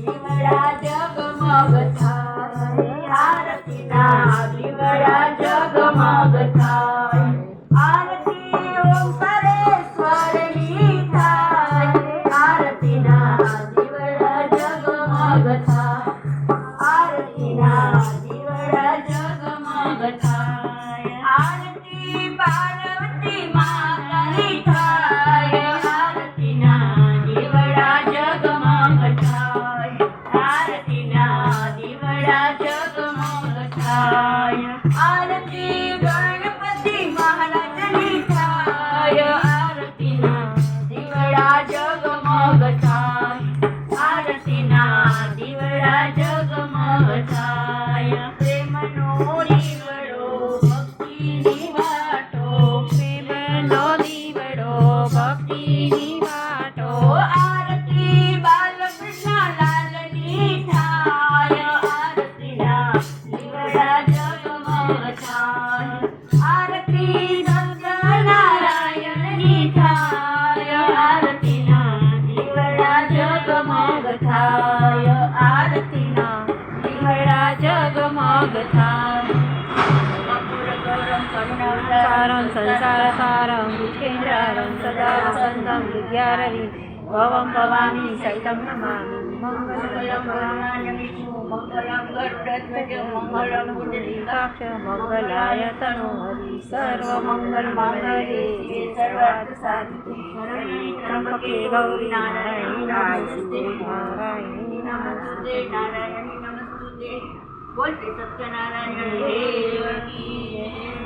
દીવડા જગમગ થાય, આરતીના દીવડા જગમગ થાય, આરતી ઓમકારેશ્વરની થાય, આરતીના દીવડા જગમગ થાય, આરતીના દીવડા જગમગ થાય, આરતી પાર્વતી માતાની થાય, આરતીના દીવડા જગમગ થાય, આરતીના દીવડા જગમગ થાય, આરતી ગણપતિ મહારાજની થાય, આરતીના દીવડા જગમગ થાય, આરતીના દીવડા જગમગ થાય, પ્રેમનો દીવડો ભક્તિની વાટો, પ્રેમનો દીવડો ભક્તિની વાટો, આરતી બાલકૃષ્ણ લાલની થાય, આરતીના દીવડા જગમગ થાય, આરતી સત્યનારાયણની થાય, આરતીના દીવડા જગમગ થાય, આરતીના દીવડા જગમગ થાય, સારં સંસાર સારં ભૂતેન્દ્રં સદા વસંતં વિદ્યારવિ ભવં ભવામી સૈतं નમામિ મંગલં મંગલં ગરુડધ્વજ મંગલં પુંડરીકાક્ષ મંગલાય તનોહરિ સર્વમંગલ માંગલ્યે શિવે સર્વાર્થ સાધિકે શરણ્યે ત્ર્યંબકે ગૌરી નારાયણી નમસ્તે, નારાયણી નમસ્તે, નારાયણી નમસ્તે. બોલ શ્રી સત્યનારાયણ દેવ કી જય.